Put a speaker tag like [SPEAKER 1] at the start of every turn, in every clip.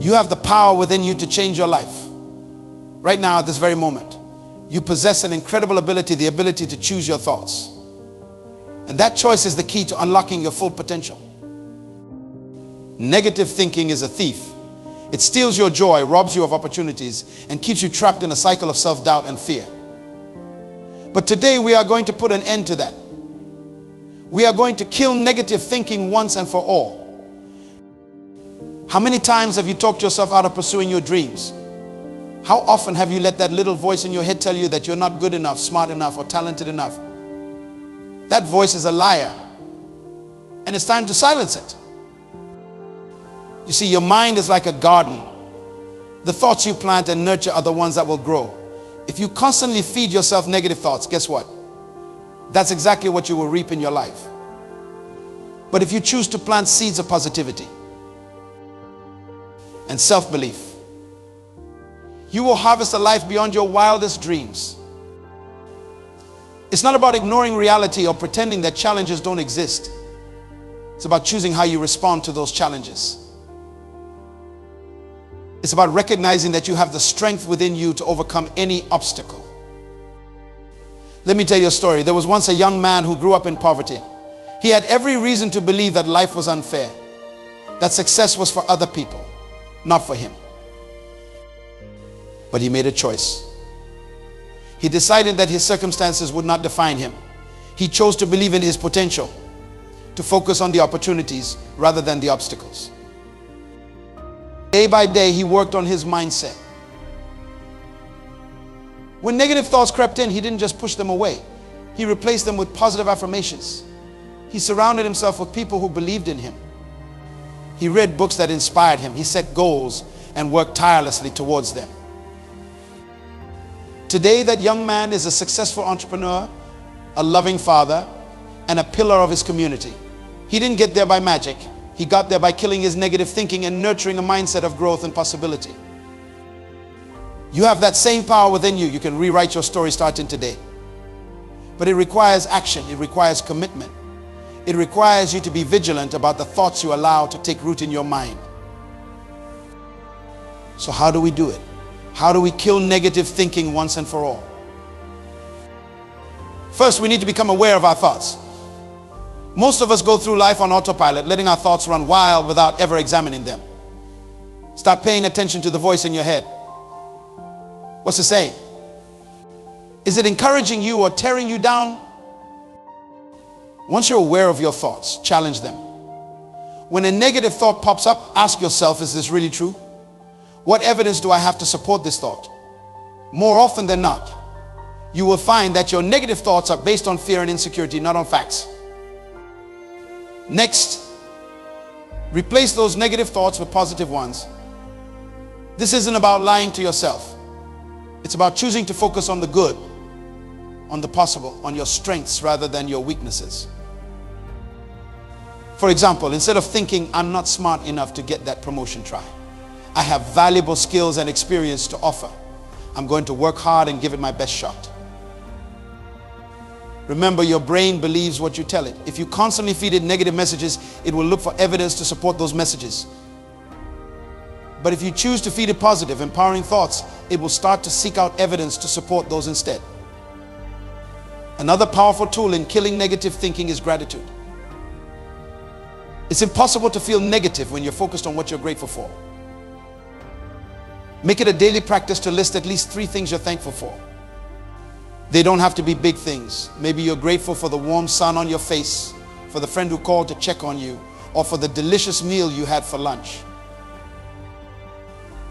[SPEAKER 1] You have the power within you to change your life. Right now, at this very moment, you possess an incredible ability, the ability to choose your thoughts. And that choice is the key to unlocking your full potential. Negative thinking is a thief. It steals your joy, robs you of opportunities, and keeps you trapped in a cycle of self-doubt and fear. But today we are going to put an end to that. We are going to kill negative thinking once and for all. How many times have you talked yourself out of pursuing your dreams? How often have you let that little voice in your head tell you that you're not good enough, smart enough, or talented enough? That voice is a liar. And it's time to silence it. You see, your mind is like a garden. The thoughts you plant and nurture are the ones that will grow. If you constantly feed yourself negative thoughts, guess what? That's exactly what you will reap in your life. But if you choose to plant seeds of positivity and self-belief, you will harvest a life beyond your wildest dreams. It's not about ignoring reality or pretending that challenges don't exist. It's about choosing how you respond to those challenges. It's about recognizing that you have the strength within you to overcome any obstacle. Let me tell you a story. There was once a young man who grew up in poverty. He had every reason to believe that life was unfair, that success was for other people, not for him. But he made a choice. He decided that his circumstances would not define him. He chose to believe in his potential, to focus on the opportunities rather than the obstacles. Day by day, he worked on his mindset. When negative thoughts crept in, he didn't just push them away. He replaced them with positive affirmations. He surrounded himself with people who believed in him. He read books that inspired him. He set goals and worked tirelessly towards them. Today, that young man is a successful entrepreneur, a loving father, and a pillar of his community. He didn't get there by magic. He got there by killing his negative thinking and nurturing a mindset of growth and possibility. You have that same power within you. You can rewrite your story starting today. But it requires action. It requires commitment. It requires you to be vigilant about the thoughts you allow to take root in your mind. So how do we do it? How do we kill negative thinking once and for all? First, we need to become aware of our thoughts. Most of us go through life on autopilot, letting our thoughts run wild without ever examining them. Start paying attention to the voice in your head. What's it saying? Is it encouraging you or tearing you down? Once you're aware of your thoughts, challenge them. When a negative thought pops up, ask yourself, is this really true? What evidence do I have to support this thought? More often than not, you will find that your negative thoughts are based on fear and insecurity, not on facts. Next, replace those negative thoughts with positive ones. This isn't about lying to yourself. It's about choosing to focus on the good, on the possible, on your strengths rather than your weaknesses. For example, instead of thinking, I'm not smart enough to get that promotion, try, I have valuable skills and experience to offer. I'm going to work hard and give it my best shot. Remember, your brain believes what you tell it. If you constantly feed it negative messages, it will look for evidence to support those messages. But if you choose to feed it positive, empowering thoughts, it will start to seek out evidence to support those instead. Another powerful tool in killing negative thinking is gratitude. It's impossible to feel negative when you're focused on what you're grateful for. Make it a daily practice to list at least 3 things you're thankful for. They don't have to be big things. Maybe you're grateful for the warm sun on your face, for the friend who called to check on you, or for the delicious meal you had for lunch.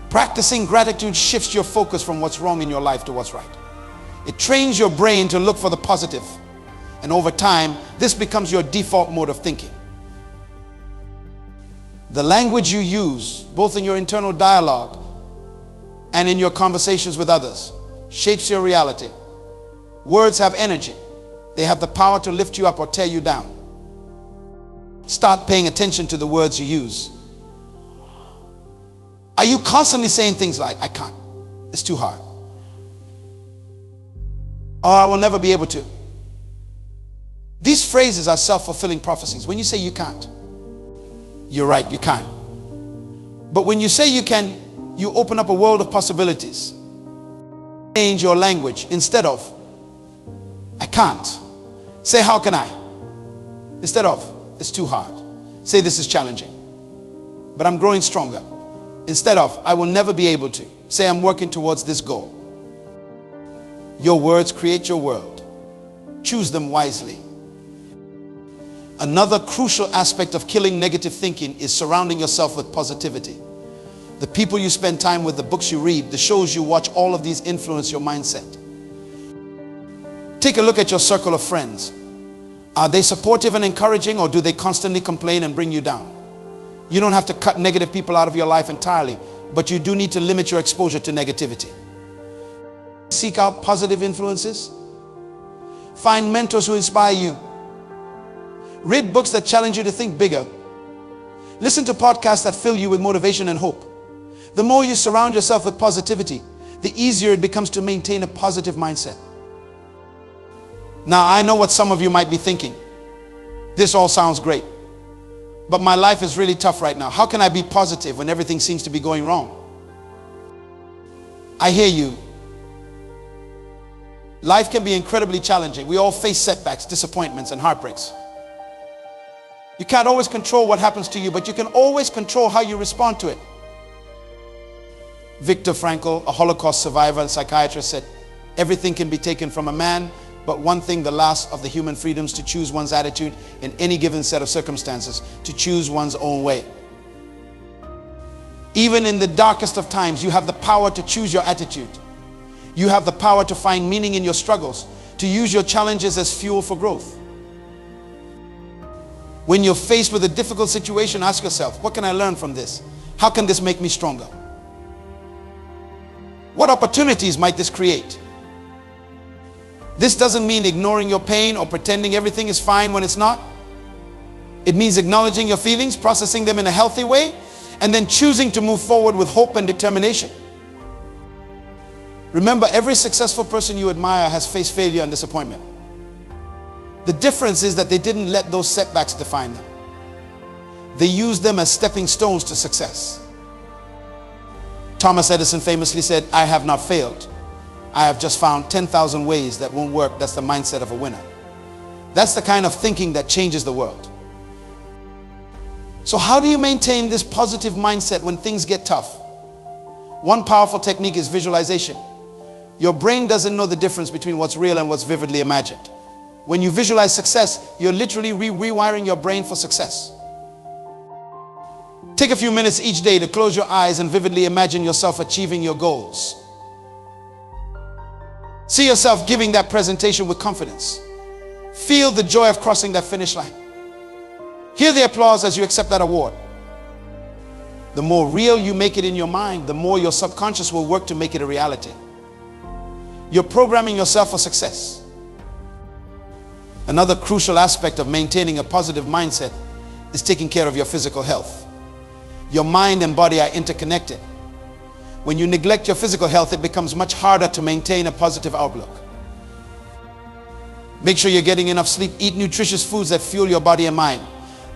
[SPEAKER 1] Practicing gratitude shifts your focus from what's wrong in your life to what's right. It trains your brain to look for the positive. And over time, this becomes your default mode of thinking. The language you use, both in your internal dialogue and in your conversations with others, shapes your reality. Words have energy. They have the power to lift you up or tear you down. Start paying attention to the words you use. Are you constantly saying things like, I can't, it's too hard, or I will never be able to? These phrases are self-fulfilling prophecies. When you say you can't, you're right, you can't. But when you say you can, you open up a world of possibilities. Change your language. Instead of, I can't. Say, how can I? Instead of, it's too hard. Say, this is challenging, but I'm growing stronger. Instead of, I will never be able to. Say, I'm working towards this goal. Your words create your world. Choose them wisely. Another crucial aspect of killing negative thinking is surrounding yourself with positivity. The people you spend time with, the books you read, the shows you watch, all of these influence your mindset. Take a look at your circle of friends. Are they supportive and encouraging, or do they constantly complain and bring you down? You don't have to cut negative people out of your life entirely, but you do need to limit your exposure to negativity. Seek out positive influences. Find mentors who inspire you. Read books that challenge you to think bigger. Listen to podcasts that fill you with motivation and hope. The more you surround yourself with positivity, the easier it becomes to maintain a positive mindset. Now, I know what some of you might be thinking. This all sounds great, but my life is really tough right now. How can I be positive when everything seems to be going wrong? I hear you. Life can be incredibly challenging. We all face setbacks, disappointments, and heartbreaks. You can't always control what happens to you, but you can always control how you respond to it. Viktor Frankl, a Holocaust survivor and psychiatrist, said, everything can be taken from a man, but one thing, the last of the human freedoms, to choose one's attitude in any given set of circumstances, to choose one's own way. Even in the darkest of times, you have the power to choose your attitude. You have the power to find meaning in your struggles, to use your challenges as fuel for growth. When you're faced with a difficult situation, ask yourself, what can I learn from this? How can this make me stronger? What opportunities might this create? This doesn't mean ignoring your pain or pretending everything is fine when it's not. It means acknowledging your feelings, processing them in a healthy way, and then choosing to move forward with hope and determination. Remember, every successful person you admire has faced failure and disappointment. The difference is that they didn't let those setbacks define them. They used them as stepping stones to success. Thomas Edison famously said, I have not failed. I have just found 10,000 ways that won't work. That's the mindset of a winner. That's the kind of thinking that changes the world. So how do you maintain this positive mindset when things get tough? One powerful technique is visualization. Your brain doesn't know the difference between what's real and what's vividly imagined. When you visualize success, you're literally rewiring your brain for success. Take a few minutes each day to close your eyes and vividly imagine yourself achieving your goals. See yourself giving that presentation with confidence. Feel the joy of crossing that finish line. Hear the applause as you accept that award. The more real you make it in your mind, the more your subconscious will work to make it a reality. You're programming yourself for success. Another crucial aspect of maintaining a positive mindset is taking care of your physical health. Your mind and body are interconnected. When you neglect your physical health, it becomes much harder to maintain a positive outlook. Make sure you're getting enough sleep. Eat nutritious foods that fuel your body and mind.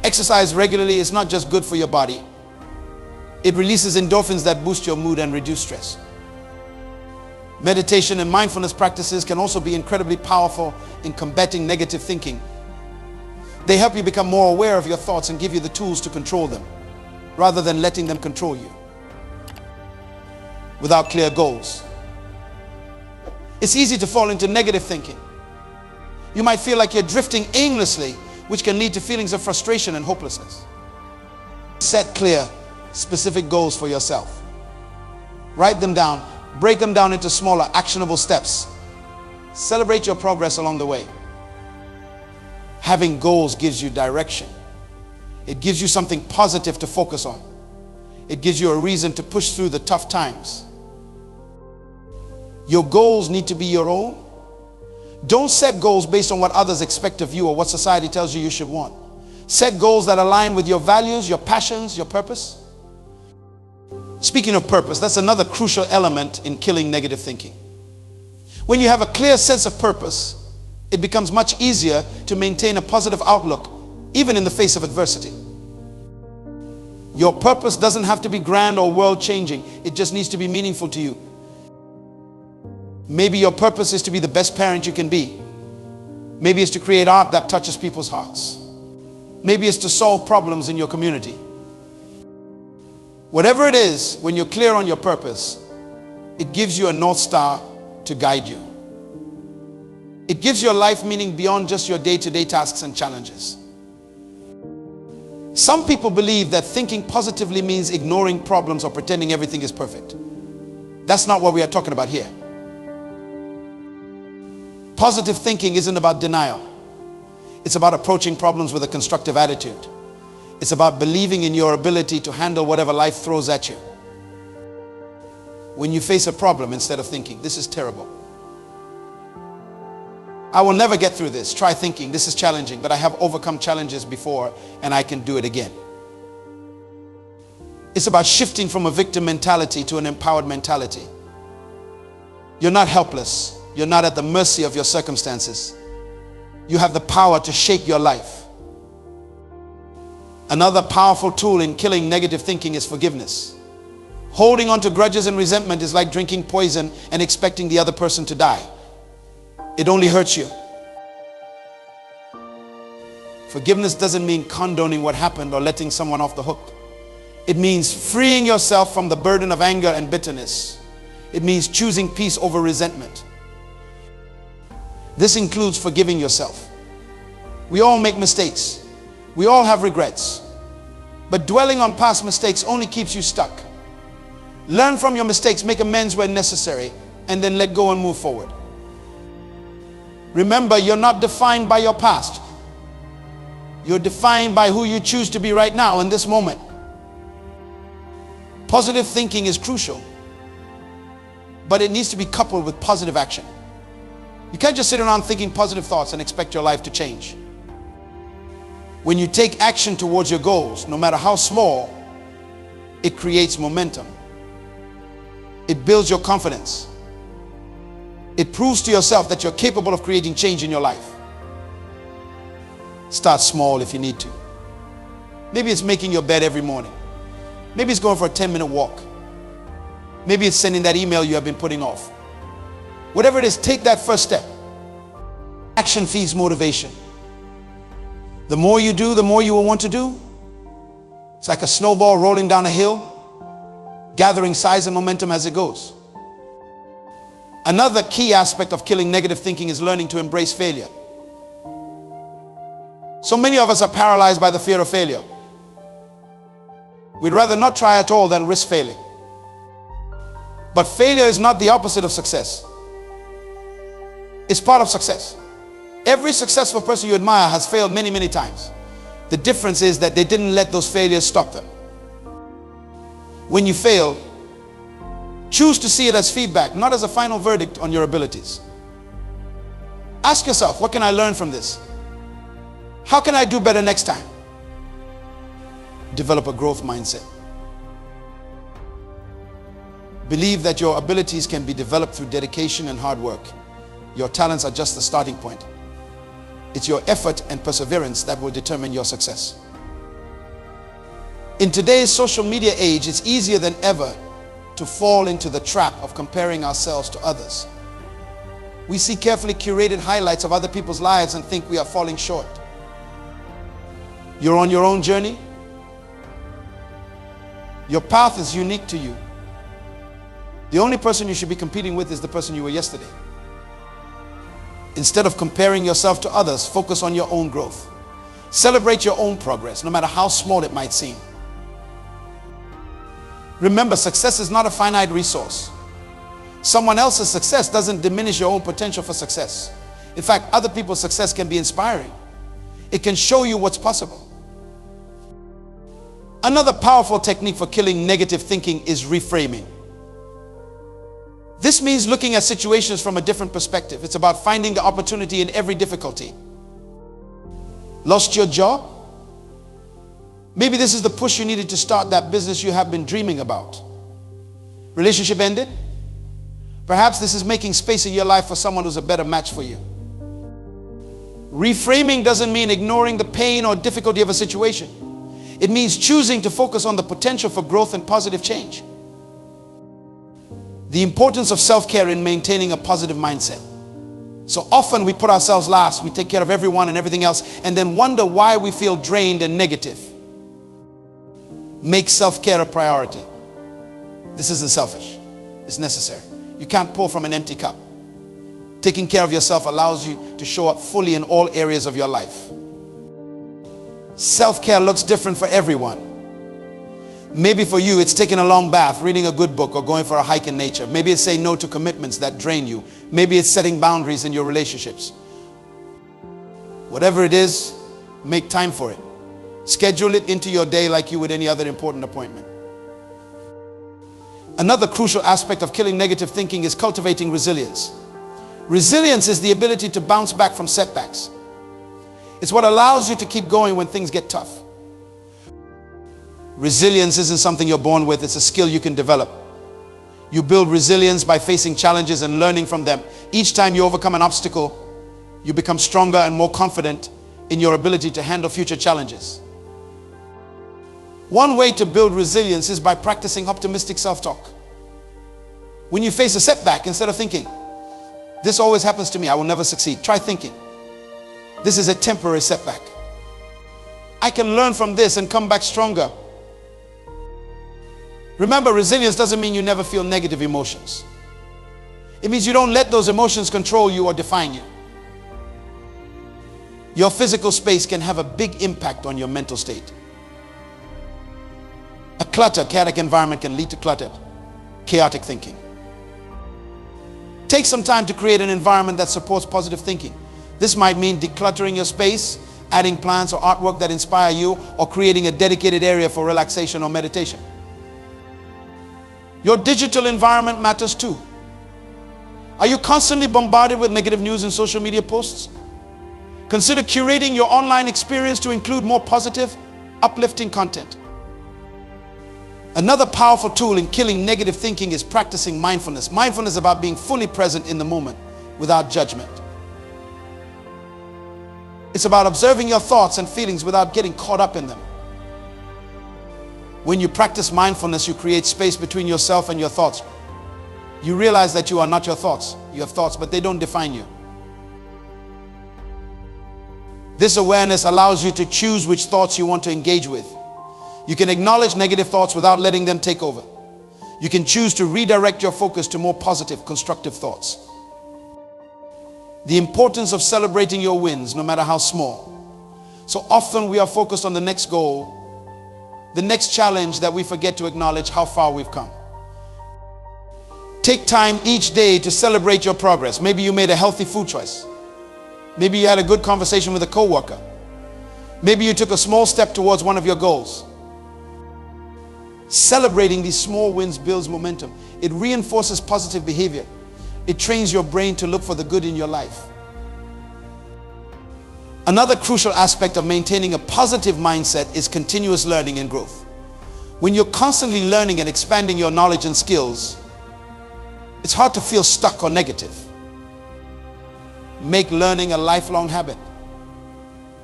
[SPEAKER 1] Exercise regularly is not just good for your body. It releases endorphins that boost your mood and reduce stress. Meditation and mindfulness practices can also be incredibly powerful in combating negative thinking. They help you become more aware of your thoughts and give you the tools to control them, rather than letting them control you. Without clear goals, it's easy to fall into negative thinking. You might feel like you're drifting aimlessly, which can lead to feelings of frustration and hopelessness. Set clear, specific goals for yourself. Write them down. Break them down into smaller, actionable steps. Celebrate your progress along the way. Having goals gives you direction. It gives you something positive to focus on. It gives you a reason to push through the tough times. Your goals need to be your own. Don't set goals based on what others expect of you or what society tells you you should want. Set goals that align with your values, your passions, your purpose. Speaking of purpose, that's another crucial element in killing negative thinking. When you have a clear sense of purpose, it becomes much easier to maintain a positive outlook, even in the face of adversity. Your purpose doesn't have to be grand or world-changing. It just needs to be meaningful to you. Maybe your purpose is to be the best parent you can be. Maybe it's to create art that touches people's hearts. Maybe it's to solve problems in your community. Whatever it is, when you're clear on your purpose, it gives you a North Star to guide you. It gives your life meaning beyond just your day-to-day tasks and challenges. Some people believe that thinking positively means ignoring problems or pretending everything is perfect. That's not what we are talking about here. Positive thinking isn't about denial. It's about approaching problems with a constructive attitude. It's about believing in your ability to handle whatever life throws at you. When you face a problem, instead of thinking, this is terrible, I will never get through this, try thinking, this is challenging, but I have overcome challenges before and I can do it again. It's about shifting from a victim mentality to an empowered mentality. You're not helpless. You're not at the mercy of your circumstances. You have the power to shape your life. Another powerful tool in killing negative thinking is forgiveness. Holding on to grudges and resentment is like drinking poison and expecting the other person to die. It only hurts you. Forgiveness doesn't mean condoning what happened or letting someone off the hook. It means freeing yourself from the burden of anger and bitterness. It means choosing peace over resentment. This includes forgiving yourself. We all make mistakes. We all have regrets. But dwelling on past mistakes only keeps you stuck. Learn from your mistakes, make amends where necessary, and then let go and move forward. Remember, you're not defined by your past. You're defined by who you choose to be right now in this moment. Positive thinking is crucial, but it needs to be coupled with positive action. You can't just sit around thinking positive thoughts and expect your life to change. When you take action towards your goals, no matter how small, it creates momentum. It builds your confidence. It proves to yourself that you're capable of creating change in your life. Start small if you need to. Maybe it's making your bed every morning. Maybe it's going for a 10-minute walk. Maybe it's sending that email you have been putting off. Whatever it is, take that first step. Action feeds motivation. The more you do, the more you will want to do. It's like a snowball rolling down a hill, gathering size and momentum as it goes. Another key aspect of killing negative thinking is learning to embrace failure. So many of us are paralyzed by the fear of failure. We'd rather not try at all than risk failing. But failure is not the opposite of success. It's part of success. Every successful person you admire has failed many, many times. The difference is that they didn't let those failures stop them. When you fail, choose to see it as feedback, not as a final verdict on your abilities. Ask yourself, what can I learn from this? How can I do better next time? Develop a growth mindset. Believe that your abilities can be developed through dedication and hard work. Your talents are just the starting point. It's your effort and perseverance that will determine your success. In today's social media age, it's easier than ever to fall into the trap of comparing ourselves to others. We see carefully curated highlights of other people's lives and think we are falling short. You're on your own journey. Your path is unique to you. The only person you should be competing with is the person you were yesterday. Instead of comparing yourself to others, focus on your own growth. Celebrate your own progress, no matter how small it might seem. Remember, success is not a finite resource. Someone else's success doesn't diminish your own potential for success. In fact, other people's success can be inspiring. It can show you what's possible. Another powerful technique for killing negative thinking is reframing. This means looking at situations from a different perspective. It's about finding the opportunity in every difficulty. Lost your job? Maybe this is the push you needed to start that business you have been dreaming about. Relationship ended? Perhaps this is making space in your life for someone who's a better match for you. Reframing doesn't mean ignoring the pain or difficulty of a situation. It means choosing to focus on the potential for growth and positive change. The importance of self-care in maintaining a positive mindset. So often we put ourselves last, we take care of everyone and everything else, and then wonder why we feel drained and negative. Make self-care a priority. This isn't selfish. It's necessary. You can't pour from an empty cup. Taking care of yourself allows you to show up fully in all areas of your life. Self-care looks different for everyone. Maybe for you, it's taking a long bath, reading a good book, or going for a hike in nature. Maybe it's saying no to commitments that drain you. Maybe it's setting boundaries in your relationships. Whatever it is, make time for it. Schedule it into your day like you would any other important appointment. Another crucial aspect of killing negative thinking is cultivating resilience. Resilience is the ability to bounce back from setbacks. It's what allows you to keep going when things get tough. Resilience isn't something you're born with, it's a skill you can develop. You build resilience by facing challenges and learning from them. Each time you overcome an obstacle, you become stronger and more confident in your ability to handle future challenges. One way to build resilience is by practicing optimistic self-talk. When you face a setback, instead of thinking, "This always happens to me, I will never succeed," try thinking, "This is a temporary setback. I can learn from this and come back stronger." Remember, resilience doesn't mean you never feel negative emotions. It means you don't let those emotions control you or define you. Your physical space can have a big impact on your mental state. A chaotic environment can lead to chaotic thinking. Take some time to create an environment that supports positive thinking. This might mean decluttering your space, adding plants or artwork that inspire you, or creating a dedicated area for relaxation or meditation. Your digital environment matters too. Are you constantly bombarded with negative news and social media posts? Consider curating your online experience to include more positive, uplifting content. Another powerful tool in killing negative thinking is practicing mindfulness. Mindfulness is about being fully present in the moment without judgment. It's about observing your thoughts and feelings without getting caught up in them. When you practice mindfulness, you create space between yourself and your thoughts. You realize that you are not your thoughts. You have thoughts, but they don't define you. This awareness allows you to choose which thoughts you want to engage with. You can acknowledge negative thoughts without letting them take over. You can choose to redirect your focus to more positive, constructive thoughts. The importance of celebrating your wins, no matter how small. So often we are focused on the next goal, the next challenge, that we forget to acknowledge how far we've come. Take time each day to celebrate your progress. Maybe you made a healthy food choice. Maybe you had a good conversation with a coworker. Maybe you took a small step towards one of your goals. Celebrating these small wins builds momentum. It reinforces positive behavior. It trains your brain to look for the good in your life. Another crucial aspect of maintaining a positive mindset is continuous learning and growth. When you're constantly learning and expanding your knowledge and skills, it's hard to feel stuck or negative. Make learning a lifelong habit.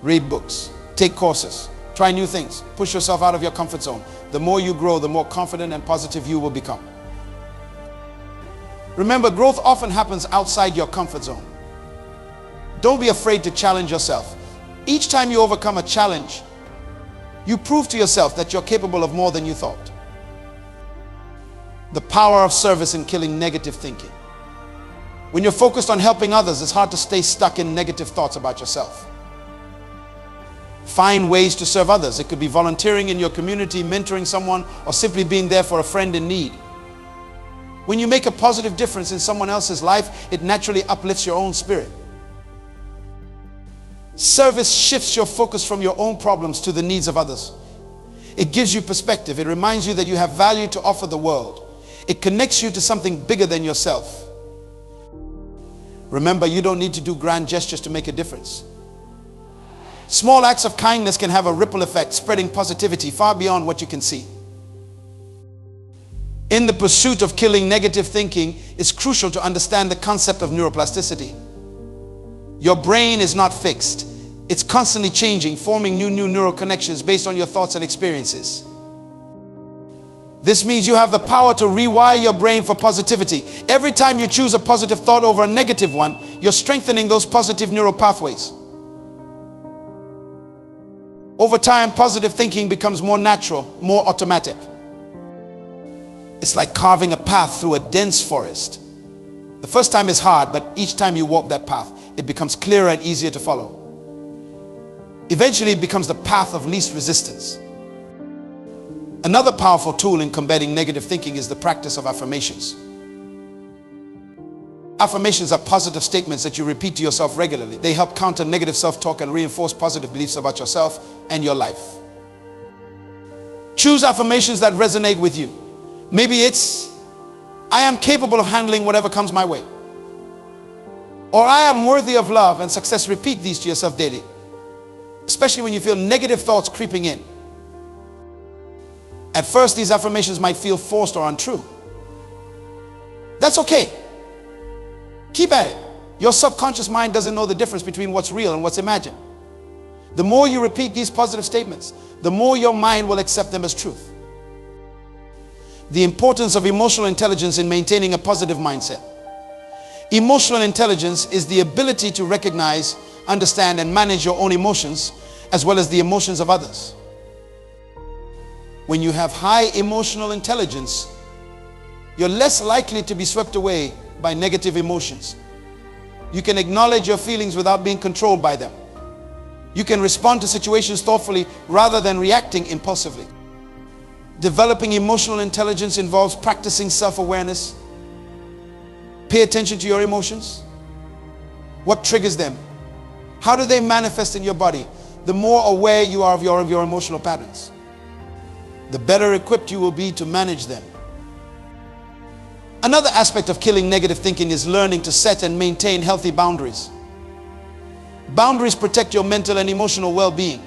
[SPEAKER 1] Read books, take courses, try new things, push yourself out of your comfort zone. The more you grow, the more confident and positive you will become. Remember, growth often happens outside your comfort zone. Don't be afraid to challenge yourself. Each time you overcome a challenge, you prove to yourself that you're capable of more than you thought. The power of service in killing negative thinking. When you're focused on helping others, it's hard to stay stuck in negative thoughts about yourself. Find ways to serve others. It could be volunteering in your community, mentoring someone, or simply being there for a friend in need. When you make a positive difference in someone else's life, it naturally uplifts your own spirit. Service shifts your focus from your own problems to the needs of others. It gives you perspective. It reminds you that you have value to offer the world. It connects you to something bigger than yourself. Remember, you don't need to do grand gestures to make a difference. Small acts of kindness can have a ripple effect, spreading positivity far beyond what you can see. In the pursuit of killing negative thinking, it's crucial to understand the concept of neuroplasticity. Your brain is not fixed. It's constantly changing, forming new neural connections based on your thoughts and experiences. This means you have the power to rewire your brain for positivity. Every time you choose a positive thought over a negative one, you're strengthening those positive neural pathways. Over time, positive thinking becomes more natural, more automatic. It's like carving a path through a dense forest. The first time is hard, but each time you walk that path, it becomes clearer and easier to follow. Eventually, it becomes the path of least resistance. Another powerful tool in combating negative thinking is the practice of affirmations. Affirmations are positive statements that you repeat to yourself regularly. They help counter negative self-talk and reinforce positive beliefs about yourself and your life. Choose affirmations that resonate with you. Maybe it's, I am capable of handling whatever comes my way. Or I am worthy of love and success. Repeat these to yourself daily, especially when you feel negative thoughts creeping in. At first, these affirmations might feel forced or untrue. That's okay. Keep at it. Your subconscious mind doesn't know the difference between what's real and what's imagined. The more you repeat these positive statements, the more your mind will accept them as truth. The importance of emotional intelligence in maintaining a positive mindset. Emotional intelligence is the ability to recognize, understand, and manage your own emotions as well as the emotions of others. When you have high emotional intelligence, you're less likely to be swept away by negative emotions. You can acknowledge your feelings without being controlled by them. You can respond to situations thoughtfully rather than reacting impulsively. Developing emotional intelligence involves practicing self-awareness. Pay attention to your emotions. What triggers them? How do they manifest in your body? The more aware you are of your emotional patterns, the better equipped you will be to manage them. Another aspect of killing negative thinking is learning to set and maintain healthy boundaries. Boundaries protect your mental and emotional well-being.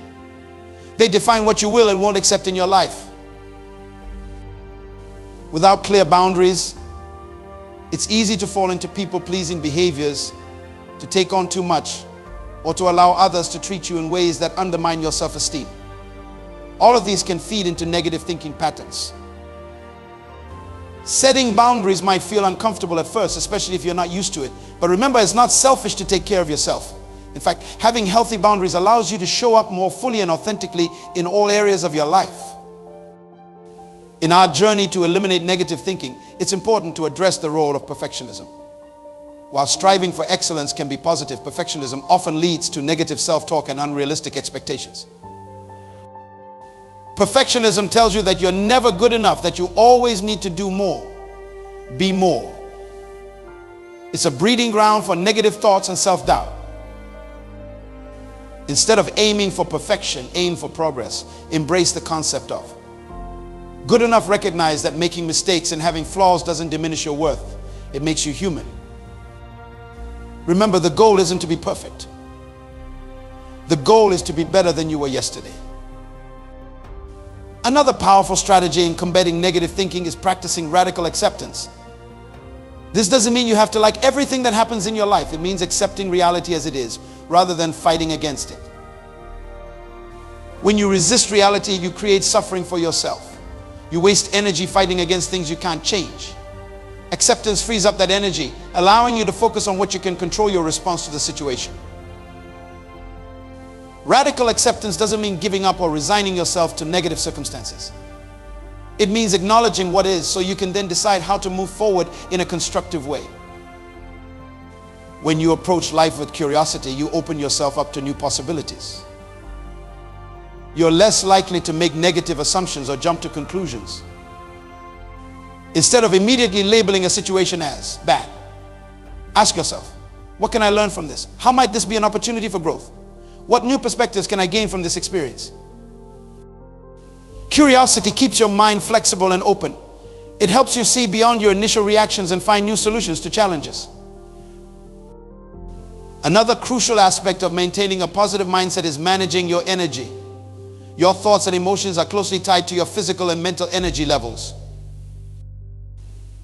[SPEAKER 1] They define what you will and won't accept in your life. Without clear boundaries, it's easy to fall into people-pleasing behaviors, to take on too much, or to allow others to treat you in ways that undermine your self-esteem. All of these can feed into negative thinking patterns. Setting boundaries might feel uncomfortable at first, especially if you're not used to it. But remember, it's not selfish to take care of yourself. In fact, having healthy boundaries allows you to show up more fully and authentically in all areas of your life. In our journey to eliminate negative thinking, it's important to address the role of perfectionism. While striving for excellence can be positive, perfectionism often leads to negative self-talk and unrealistic expectations. Perfectionism tells you that you're never good enough, that you always need to do more, be more. It's a breeding ground for negative thoughts and self-doubt. Instead of aiming for perfection, aim for progress. Embrace the concept of good enough. Recognize that making mistakes and having flaws doesn't diminish your worth. It makes you human. Remember, the goal isn't to be perfect. The goal is to be better than you were yesterday. Another powerful strategy in combating negative thinking is practicing radical acceptance. This doesn't mean you have to like everything that happens in your life. It means accepting reality as it is, rather than fighting against it. When you resist reality, you create suffering for yourself. You waste energy fighting against things you can't change. Acceptance frees up that energy, allowing you to focus on what you can control, your response to the situation. Radical acceptance doesn't mean giving up or resigning yourself to negative circumstances. It means acknowledging what is, so you can then decide how to move forward in a constructive way. When you approach life with curiosity, you open yourself up to new possibilities. You're less likely to make negative assumptions or jump to conclusions. Instead of immediately labeling a situation as bad, ask yourself, what can I learn from this? How might this be an opportunity for growth? What new perspectives can I gain from this experience? Curiosity keeps your mind flexible and open. It helps you see beyond your initial reactions and find new solutions to challenges. Another crucial aspect of maintaining a positive mindset is managing your energy. Your thoughts and emotions are closely tied to your physical and mental energy levels.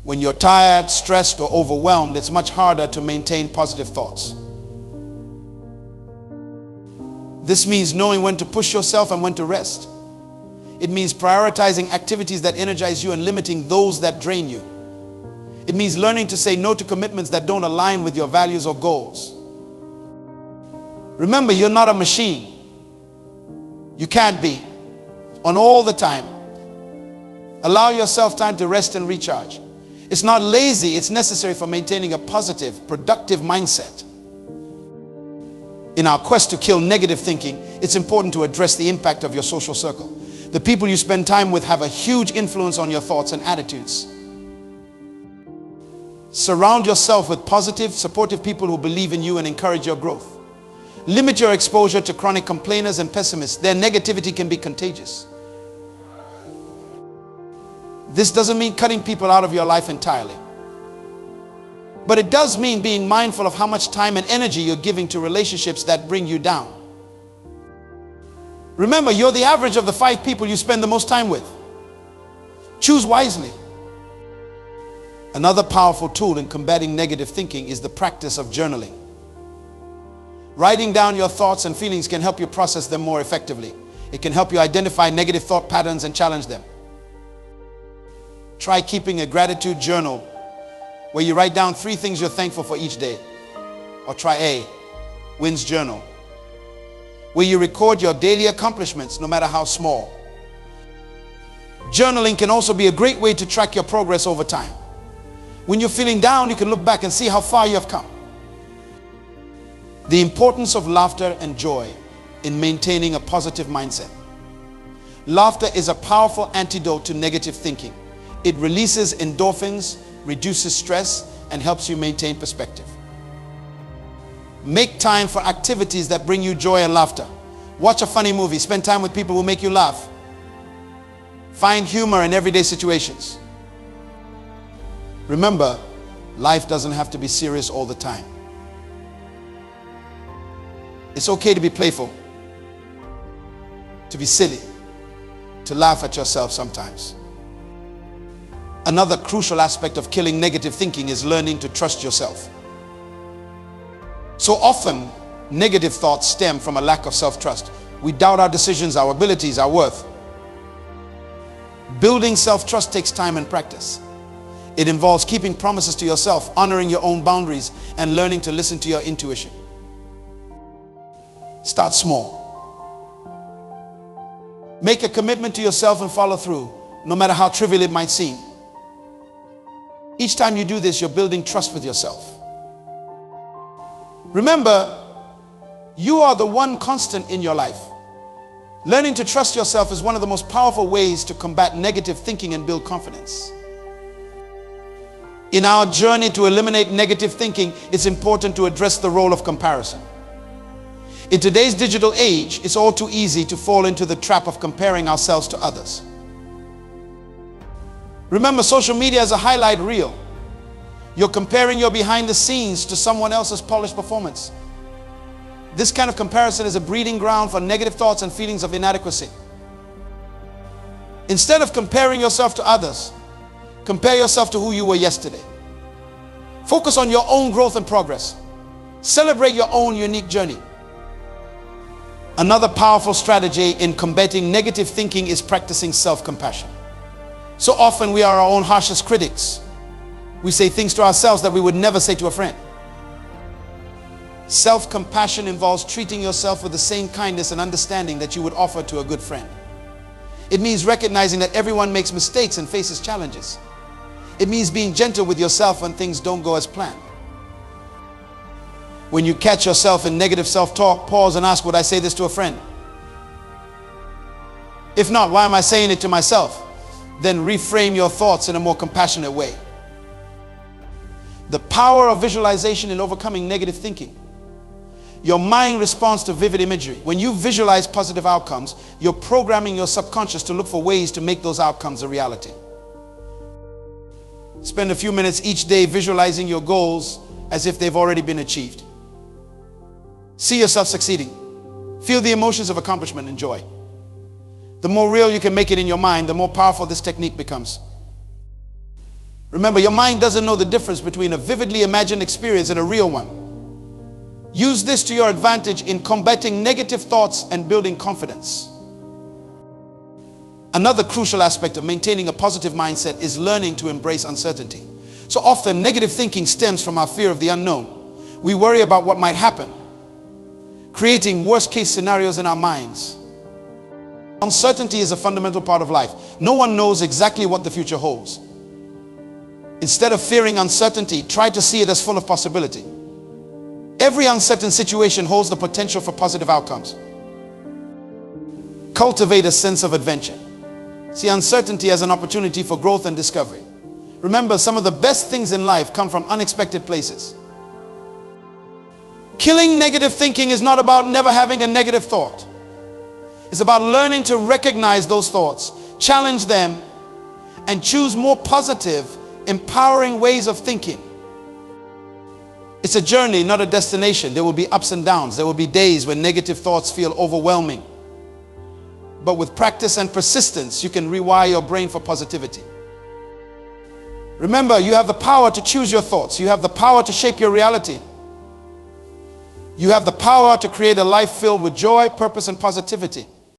[SPEAKER 1] When you're tired, stressed, or overwhelmed, it's much harder to maintain positive thoughts. This means knowing when to push yourself and when to rest. It means prioritizing activities that energize you and limiting those that drain you. It means learning to say no to commitments that don't align with your values or goals. Remember, you're not a machine. You can't be on all the time. Allow yourself time to rest and recharge. It's not lazy, it's necessary for maintaining a positive, productive mindset. In our quest to kill negative thinking, it's important to address the impact of your social circle. The people you spend time with have a huge influence on your thoughts and attitudes. Surround yourself with positive, supportive people who believe in you and encourage your growth. Limit your exposure to chronic complainers and pessimists. Their negativity can be contagious. This doesn't mean cutting people out of your life entirely. But it does mean being mindful of how much time and energy you're giving to relationships that bring you down. Remember, you're the average of the 5 people you spend the most time with. Choose wisely. Another powerful tool in combating negative thinking is the practice of journaling. Writing down your thoughts and feelings can help you process them more effectively. It can help you identify negative thought patterns and challenge them. Try keeping a gratitude journal where you write down 3 things you're thankful for each day. Or try A, Wins Journal, where you record your daily accomplishments, no matter how small. Journaling can also be a great way to track your progress over time. When you're feeling down, you can look back and see how far you have come. The importance of laughter and joy in maintaining a positive mindset. Laughter is a powerful antidote to negative thinking. It releases endorphins, reduces stress, and helps you maintain perspective. Make time for activities that bring you joy and laughter. Watch a funny movie. Spend time with people who make you laugh. Find humor in everyday situations. Remember, life doesn't have to be serious all the time. It's okay to be playful, to be silly, to laugh at yourself sometimes. Another crucial aspect of killing negative thinking is learning to trust yourself. So often, negative thoughts stem from a lack of self-trust. We doubt our decisions, our abilities, our worth. Building self-trust takes time and practice. It involves keeping promises to yourself, honoring your own boundaries, and learning to listen to your intuition. Start small. Make a commitment to yourself and follow through, no matter how trivial it might seem. Each time you do this, you're building trust with yourself. Remember, you are the one constant in your life. Learning to trust yourself is one of the most powerful ways to combat negative thinking and build confidence. In our journey to eliminate negative thinking, it's important to address the role of comparison. In today's digital age, it's all too easy to fall into the trap of comparing ourselves to others. Remember, social media is a highlight reel. You're comparing your behind the scenes to someone else's polished performance. This kind of comparison is a breeding ground for negative thoughts and feelings of inadequacy. Instead of comparing yourself to others, compare yourself to who you were yesterday. Focus on your own growth and progress. Celebrate your own unique journey. Another powerful strategy in combating negative thinking is practicing self-compassion. So often we are our own harshest critics. We say things to ourselves that we would never say to a friend. Self-compassion involves treating yourself with the same kindness and understanding that you would offer to a good friend. It means recognizing that everyone makes mistakes and faces challenges. It means being gentle with yourself when things don't go as planned. When you catch yourself in negative self-talk, pause and ask, would I say this to a friend? If not, why am I saying it to myself? Then reframe your thoughts in a more compassionate way. The power of visualization in overcoming negative thinking. Your mind responds to vivid imagery. When you visualize positive outcomes, you're programming your subconscious to look for ways to make those outcomes a reality. Spend a few minutes each day visualizing your goals as if they've already been achieved. See yourself succeeding. Feel the emotions of accomplishment and joy. The more real you can make it in your mind, the more powerful this technique becomes. Remember, your mind doesn't know the difference between a vividly imagined experience and a real one. Use this to your advantage in combating negative thoughts and building confidence. Another crucial aspect of maintaining a positive mindset is learning to embrace uncertainty. So often, negative thinking stems from our fear of the unknown. We worry about what might happen, creating worst-case scenarios in our minds. Uncertainty is a fundamental part of life. No one knows exactly what the future holds. Instead of fearing uncertainty, try to see it as full of possibility. Every uncertain situation holds the potential for positive outcomes. Cultivate a sense of adventure. See uncertainty as an opportunity for growth and discovery. Remember, some of the best things in life come from unexpected places. Killing negative thinking is not about never having a negative thought. It's about learning to recognize those thoughts, challenge them, and choose more positive, empowering ways of thinking. It's a journey, not a destination. There will be ups and downs. There will be days when negative thoughts feel overwhelming. But with practice and persistence, you can rewire your brain for positivity. Remember, you have the power to choose your thoughts. You have the power to shape your reality. You have the power to create a life filled with joy, purpose, and positivity.